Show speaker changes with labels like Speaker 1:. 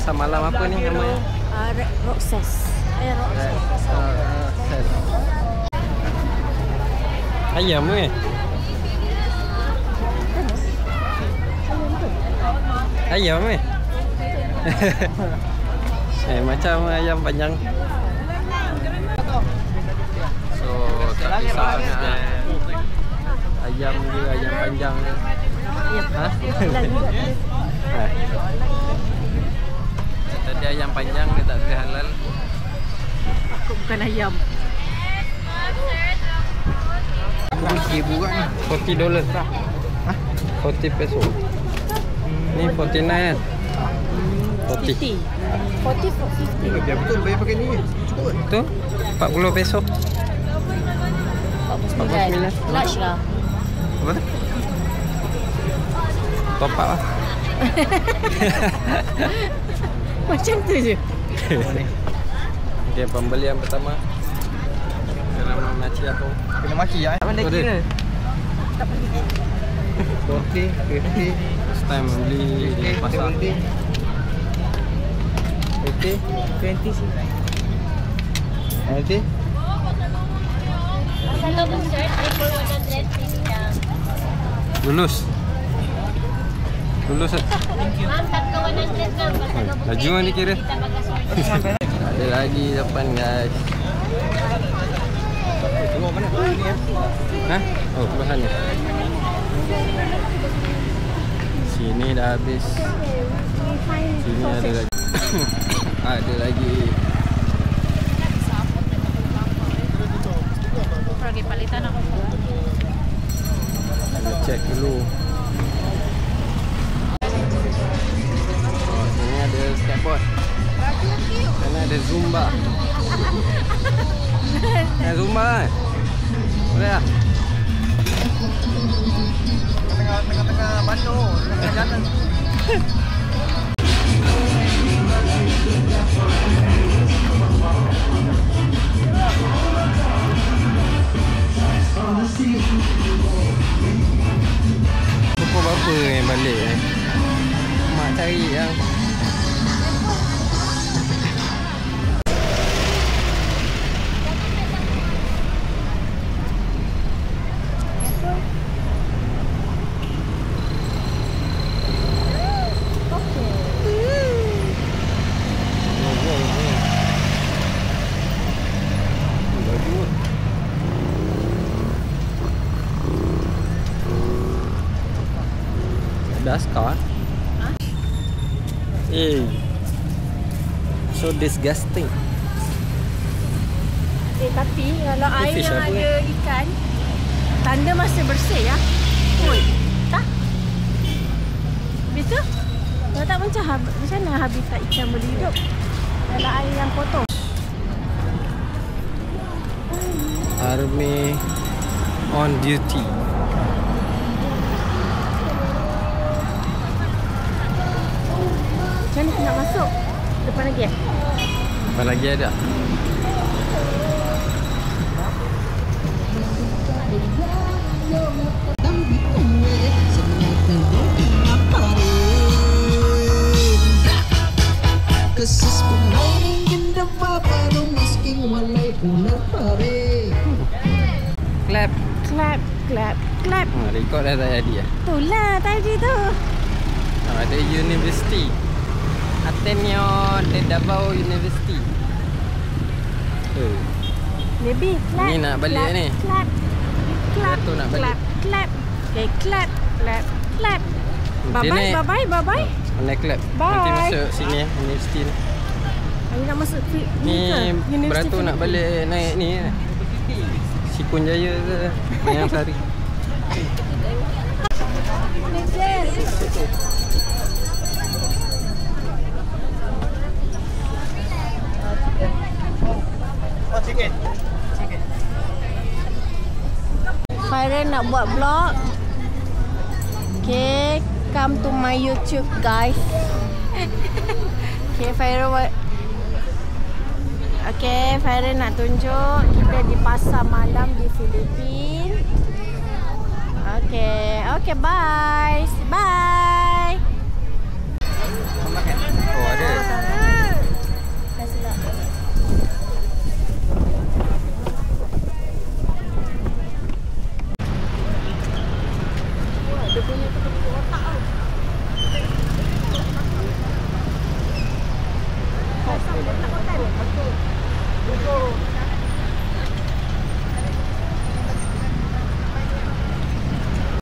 Speaker 1: pasar malam apa ni namanya?
Speaker 2: Roxas.
Speaker 1: Roxas. Ayam Ayam macam ayam panjang. So tak kisah ayam ke ayam panjang ke. Tadi ayam panjang dia tak boleh halal.
Speaker 2: Aku bukan ayam.
Speaker 3: RM40 kan ni.
Speaker 1: $40 lah. 40 peso. Ni 49 kan? 40.
Speaker 2: 40.
Speaker 3: Biar betul bayar pakai ni. Cukup kan?
Speaker 1: Tu 40 peso.
Speaker 2: 49. Large lah.
Speaker 3: Apa tu?
Speaker 1: Top up lah.
Speaker 2: Macam tu je.
Speaker 1: Okay, pembelian pertama. Dalam makcik aku.
Speaker 3: Kena maki lah.
Speaker 1: Mana kira?
Speaker 3: 40, 50.
Speaker 1: First time beli di pasar.
Speaker 3: 70.
Speaker 2: 20 sih.
Speaker 3: 90.
Speaker 4: Satu dessert, triple 100
Speaker 1: Lulus
Speaker 4: Ma'am, tatlo 100 lang.
Speaker 1: laju kan dia kira.
Speaker 4: Kita mag-assorted.
Speaker 1: Ada lagi depan guys.
Speaker 3: Tengok mana? Ni ya.
Speaker 1: Hah? Oh, belah sana. Sini dah habis. Sini ada lagi. Ada lagi.
Speaker 2: Pergi palitan aku.
Speaker 1: Kita check dulu. Oh, sini ada skateboard. Sana ada Zumba. Zumba kan? Boleh lah.
Speaker 3: Tengah-tengah Bandung, tengah jalan.
Speaker 1: Pukul berapa yang balik Mak cari yang Daskar. So disgusting.
Speaker 2: Tapi kalau air
Speaker 1: fish
Speaker 2: yang
Speaker 1: apa
Speaker 2: ada ikan, tanda masih bersih ya. Oi, tak? Betul? Kalau tak macam mana habitat ikan boleh hidup dalam air yang kotor?
Speaker 1: Army on duty.
Speaker 2: Macam mana nak masuk? Depan lagi ya?
Speaker 1: Apa lagi ada? Clap.
Speaker 2: Clap, clap, clap.
Speaker 1: Record dah tak jadi.
Speaker 2: Itulah tadi tu.
Speaker 1: Ada university. Ateneo de Davao University.
Speaker 2: Baby, clap.
Speaker 1: Ni nak balik
Speaker 2: clap,
Speaker 1: ni.
Speaker 2: Clap. Clap.
Speaker 1: Jatuh nak balik.
Speaker 2: Clap, clap. Okay, clap, clap, clap. Bye
Speaker 1: Dia
Speaker 2: bye,
Speaker 1: naik.
Speaker 2: bye bye, bye bye.
Speaker 1: Mana clap?
Speaker 2: Bye.
Speaker 1: Nanti masuk sini university ni.
Speaker 2: Aku nak masuk
Speaker 1: Ni
Speaker 2: University
Speaker 1: beratur nak balik naik ni. Sikun Jaya ke Mayang Sari.
Speaker 3: Oh, chicken.
Speaker 2: Farah nak buat vlog. Okay, come to my YouTube guys. Okay, Farah Farah nak tunjuk kita di pasar malam di Filipina. Okay, bye. Bye.
Speaker 1: Oh ada.
Speaker 3: Buko.